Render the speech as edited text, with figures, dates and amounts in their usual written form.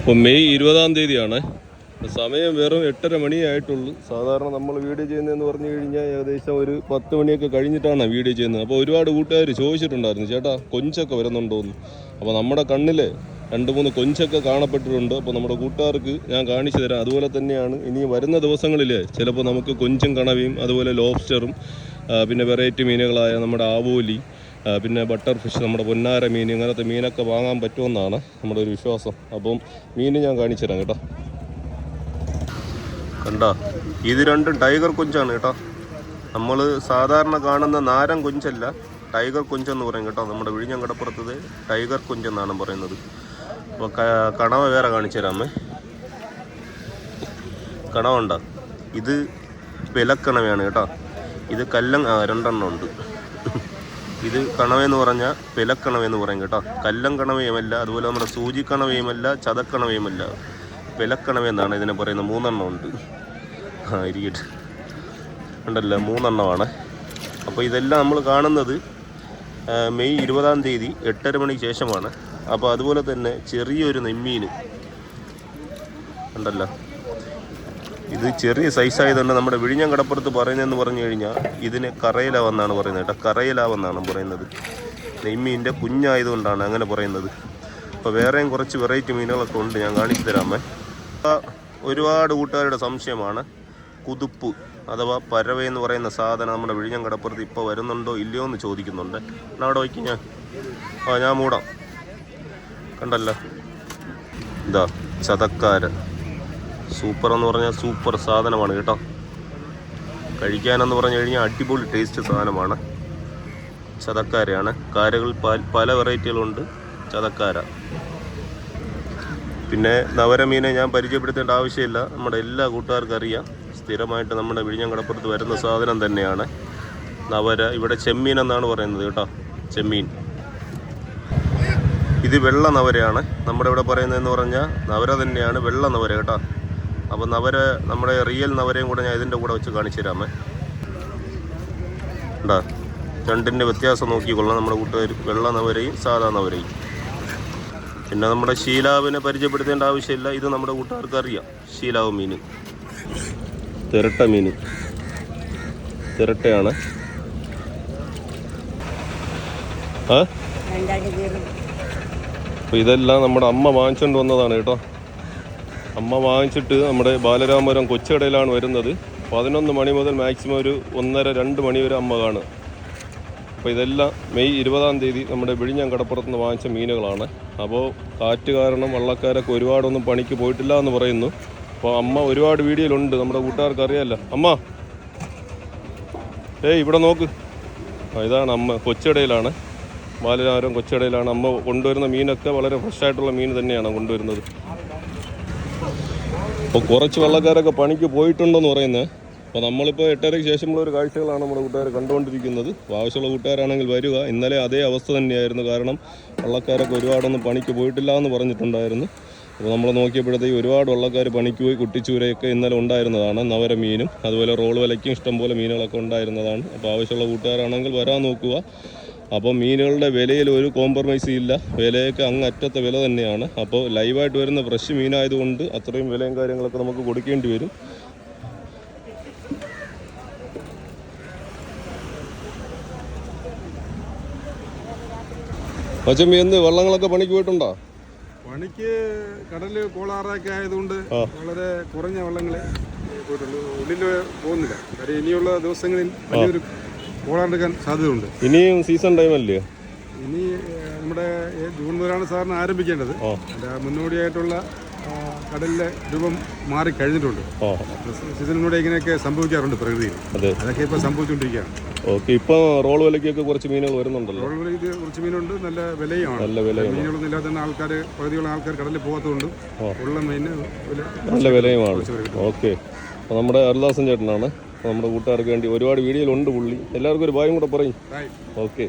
അപ്പോൾ മെയ് 20-ാം തീയതിയാണ്. സമയം വെറും 8:30 മണിയായിട്ടുള്ളൂ. സാധാരണ നമ്മൾ വീഡിയോ ചെയ്യുന്നതെന്ന് പറഞ്ഞു കഴിഞ്ഞാൽ ഏകദേശം ഒരു 10 മണിയൊക്കെ കഴിഞ്ഞിട്ടാണ് വീഡിയോ ചെയ്യുന്നത്. അപ്പോൾ ഒരുപാട് കൂട്ടുകാർ ചോദിച്ചിട്ടുണ്ടായിരുന്നു, ചേട്ടാ കൊഞ്ചൊക്കെ വരുന്നുണ്ടോയെന്ന്. അപ്പോൾ നമ്മുടെ കണ്ണിൽ 2-3 കൊഞ്ചൊക്കെ കാണപ്പെട്ടിട്ടുണ്ട്. അപ്പോൾ നമ്മുടെ കൂട്ടുകാർക്ക് ഞാൻ കാണിച്ചു തരാം. അതുപോലെ തന്നെയാണ് ഇനി വരുന്ന ദിവസങ്ങളിൽ ചിലപ്പോൾ നമുക്ക് കൊഞ്ചും കണവയും അതുപോലെ ലോബ്സ്റ്ററും പിന്നെ വെറൈറ്റി മീനുകളായ നമ്മുടെ ആവോലി പിന്നെ ബട്ടർ ഫിഷ്, നമ്മുടെ പൊന്നാര മീൻ, ഇങ്ങനത്തെ മീനൊക്കെ വാങ്ങാൻ പറ്റുമെന്നാണ് നമ്മുടെ ഒരു വിശ്വാസം. അപ്പം മീൻ ഞാൻ കാണിച്ചു തരാം കേട്ടോ. കണ്ടോ, ഇത് രണ്ടും ടൈഗർ കൊഞ്ചാണ് കേട്ടോ. നമ്മൾ സാധാരണ കാണുന്ന നാരൻ കൊഞ്ചല്ല, ടൈഗർ കൊഞ്ചെന്ന് പറയും കേട്ടോ. നമ്മുടെ വിഴിഞ്ഞം കടപ്പുറത്ത് ടൈഗർ കൊഞ്ചെന്നാണ് പറയുന്നത്. അപ്പോൾ കണവ വേറെ കാണിച്ചു തരാമേ. കണവ ഉണ്ടോ, ഇത് വിലക്കണവയാണ് കേട്ടോ. ഇത് രണ്ടെണ്ണം ഉണ്ട്. ഇത് കണവയെന്ന് പറഞ്ഞാൽ വിലക്കണവയെന്ന് പറയും കേട്ടോ. കല്ലം കണവയുമല്ല, അതുപോലെ നമ്മുടെ സൂചി കണവയുമല്ല, ചതക്കണവയുമല്ല, വിലക്കണവയെന്നാണ് ഇതിനെ പറയുന്നത്. 3 എണ്ണം ഉണ്ട്. ഇരിക്കട്ടെ, ഉണ്ടല്ലോ 3 എണ്ണമാണ്. അപ്പോൾ ഇതെല്ലാം നമ്മൾ കാണുന്നത് മെയ് 20-ാം തീയതി 8:30 മണിക്ക് ശേഷമാണ്. അപ്പോൾ അതുപോലെ തന്നെ ചെറിയൊരു നെമ്മീൻ ഉണ്ടല്ലോ, ഇത് ചെറിയ സൈസായതുകൊണ്ട് നമ്മുടെ വിഴിഞ്ഞം കടപ്പുറത്ത് പറയുന്നതെന്ന് പറഞ്ഞു കഴിഞ്ഞാൽ ഇതിന് കറയിലാവെന്നാണ് പറയുന്നത് കേട്ടോ. കറയിലാവെന്നാണ് പറയുന്നത്. നെയ്മീൻ്റെ കുഞ്ഞായതുകൊണ്ടാണ് അങ്ങനെ പറയുന്നത്. അപ്പോൾ വേറെയും കുറച്ച് വെറൈറ്റി മീനുകളൊക്കെ ഉണ്ട്, ഞാൻ കാണിച്ചു തരാമേ. ഒരുപാട് കൂട്ടുകാരുടെ സംശയമാണ് കുതുപ്പ് അഥവാ പരവ എന്ന് പറയുന്ന സാധനം നമ്മുടെ വിഴിഞ്ഞം കടപ്പുറത്ത് ഇപ്പോൾ വരുന്നുണ്ടോ ഇല്ലയോ എന്ന് ചോദിക്കുന്നുണ്ട്. എന്നാൽ അവിടെ വയ്ക്കും ഞാൻ മൂടാം. കണ്ടല്ലോ, ഇതാ ചതക്കാരൻ. സൂപ്പർ എന്ന് പറഞ്ഞാൽ സൂപ്പർ സാധനമാണ് കേട്ടോ. കഴിക്കാനെന്ന് പറഞ്ഞു കഴിഞ്ഞാൽ അടിപൊളി ടേസ്റ്റ് സാധനമാണ്. ചതക്കാരയാണ്. കാരകൾ പല വെറൈറ്റികളുണ്ട്. ചതക്കാര, പിന്നെ നവരമീനെ ഞാൻ പരിചയപ്പെടുത്തേണ്ട ആവശ്യമില്ല, നമ്മുടെ എല്ലാ കൂട്ടുകാർക്കും അറിയാം. സ്ഥിരമായിട്ട് നമ്മുടെ വിഴിഞ്ഞം കടപ്പുറത്ത് വരുന്ന സാധനം തന്നെയാണ് നവര. ഇവിടെ ചെമ്മീൻ എന്നാണ് പറയുന്നത് കേട്ടോ, ചെമ്മീൻ. ഇത് വെള്ള നവരയാണ്. നമ്മുടെ ഇവിടെ പറയുന്നതെന്ന് പറഞ്ഞാൽ നവര തന്നെയാണ്, വെള്ള നവര കേട്ടോ. അപ്പോൾ നവര, നമ്മുടെ റിയൽ നവരയും കൂടെ ഞാൻ ഇതിൻ്റെ കൂടെ വെച്ച് കാണിച്ചു തരാമേ. ഉണ്ടാ, രണ്ടിൻ്റെ വ്യത്യാസം നോക്കിക്കൊള്ളാം നമ്മുടെ കൂട്ടുകാർ, വെള്ള നവരയും സാധാ നവരയും. പിന്നെ നമ്മുടെ ശീലാവിനെ പരിചയപ്പെടുത്തേണ്ട ആവശ്യമില്ല, ഇത് നമ്മുടെ കൂട്ടുകാർക്ക് അറിയാം. ശീലാവ് മീൻ, തിരട്ട മീൻ, തിരട്ടയാണ്. അപ്പോൾ ഇതെല്ലാം നമ്മുടെ അമ്മ വാങ്ങിച്ചുകൊണ്ട് വന്നതാണ് കേട്ടോ. അമ്മ വാങ്ങിച്ചിട്ട് നമ്മുടെ ബാലരാമപുരം കൊച്ചുകടയിലാണ് വരുന്നത്. 11 മണി മുതൽ മാക്സിമം ഒരു 1:30-2 മണി വരെ അമ്മ കാണുക. അപ്പോൾ ഇതെല്ലാം മെയ് 20-ാം തീയതി നമ്മുടെ വിഴിഞ്ഞം കടപ്പുറത്ത് നിന്ന് വാങ്ങിച്ച മീനുകളാണ്. അപ്പോൾ കാറ്റ് കാരണം വള്ളക്കാരൊക്കെ ഒരുപാടൊന്നും പണിക്ക് പോയിട്ടില്ല എന്ന് പറയുന്നു. അപ്പോൾ അമ്മ ഒരുപാട് വീഡിയോയിലുണ്ട്, നമ്മുടെ കൂട്ടുകാർക്ക് അറിയാമല്ലോ. അമ്മ ഇവിടെ നോക്ക്, ഇതാണ് അമ്മ. കൊച്ചുകടയിലാണ്, ബാലരാമപുരം കൊച്ചുകടയിലാണ് അമ്മ കൊണ്ടുവരുന്ന മീനൊക്കെ വളരെ ഫ്രഷായിട്ടുള്ള മീൻ തന്നെയാണ് കൊണ്ടുവരുന്നത്. അപ്പോൾ കുറച്ച് വള്ളക്കാരൊക്കെ പണിക്ക് പോയിട്ടുണ്ടെന്ന് പറയുന്നത്. അപ്പോൾ നമ്മളിപ്പോൾ 8:30-ക്ക് ശേഷമുള്ള ഒരു കാഴ്ചകളാണ് നമ്മുടെ കൂട്ടുകാർ കണ്ടുകൊണ്ടിരിക്കുന്നത്. അപ്പോൾ ആവശ്യമുള്ള കൂട്ടുകാരാണെങ്കിൽ വരിക. ഇന്നലെ അതേ അവസ്ഥ തന്നെയായിരുന്നു, കാരണം വള്ളക്കാരൊക്കെ ഒരുപാടൊന്നും പണിക്ക് പോയിട്ടില്ല എന്ന് പറഞ്ഞിട്ടുണ്ടായിരുന്നു. അപ്പോൾ നമ്മൾ നോക്കിയപ്പോഴത്തേക്ക് ഒരുപാട് വള്ളക്കാർ പണിക്ക് പോയി. കുട്ടിച്ചൂരയൊക്കെ ഇന്നലെ ഉണ്ടായിരുന്നതാണ്. നവര മീനും അതുപോലെ റോൾ വിലയ്ക്കും ഇഷ്ടംപോലെ മീനുകളൊക്കെ ഉണ്ടായിരുന്നതാണ്. അപ്പോൾ ആവശ്യമുള്ള കൂട്ടുകാരാണെങ്കിൽ വരാൻ നോക്കുക. അപ്പോൾ മീനുകളുടെ വിലയിൽ ഒരു കോംപ്രമൈസ് ഇല്ല, വിലയൊക്കെ അങ്ങ് അറ്റത്തെ വില തന്നെയാണ്. അപ്പോൾ ലൈവായിട്ട് വരുന്ന ഫ്രഷ് മീനായതുകൊണ്ട് അത്രയും വിലയും കാര്യങ്ങളൊക്കെ നമുക്ക് കൊടുക്കേണ്ടി വരും. മച്ചമ്പി, എന്ത് വള്ളങ്ങളൊക്കെ പണിക്ക് പോയിട്ടുണ്ടോ? പണിക്ക് കടല് കോളാറൊക്കെ ആയതുകൊണ്ട് വളരെ കുറഞ്ഞ വള്ളങ്ങളെ പോയിട്ടുള്ളൂ, ഉള്ളിൽ പോകുന്നില്ല. കാര്യം ഇനിയുള്ള ദിവസങ്ങളിൽ വലിയൊരു കോളാറെടുക്കാൻ സാധ്യതയുണ്ട്. ഇനിയും സീസൺ ടൈം അല്ലേ? ഇനി നമ്മുടെ ജൂൺ മുതലാണ് സാറിന് ആരംഭിക്കേണ്ടത്. അതിൻ്റെ മുന്നോടിയായിട്ടുള്ള കടലിലെ രൂപം മാറി കഴിഞ്ഞിട്ടുണ്ട്. സീസണിലൂടെ ഇങ്ങനെയൊക്കെ സംഭവിക്കാറുണ്ട് പ്രകൃതിയിൽ. അതൊക്കെ ഇപ്പോൾ സംഭവിച്ചുകൊണ്ടിരിക്കുകയാണ്. ഓക്കെ, ഇപ്പോൾ റോൾ വിലയ്ക്കൊക്കെ കുറച്ച് മീനുകൾ വരുന്നുണ്ടല്ലോ. റോൾ വിലയ്ക്ക് കുറച്ച് മീനുണ്ട്, നല്ല വിലയുമാണ്. നല്ല വില, മീനുകളൊന്നും ഇല്ലാത്ത ആൾക്കാർ, പകുതിയുള്ള ആൾക്കാർ കടലിൽ പോകാത്തതുകൊണ്ട് ഉള്ള മീന് നല്ല വിലയുമാണ്. ഓക്കെ, അപ്പോൾ നമ്മുടെ അരുദാസൻ ചേട്ടനാണ് നമ്മുടെ കൂട്ടുകാർക്ക് വേണ്ടി ഒരുപാട് വീഡിയോയിലുണ്ട് പുള്ളി. എല്ലാവർക്കും ഒരു ബായും കൂടെ പറയും. ഓക്കെ.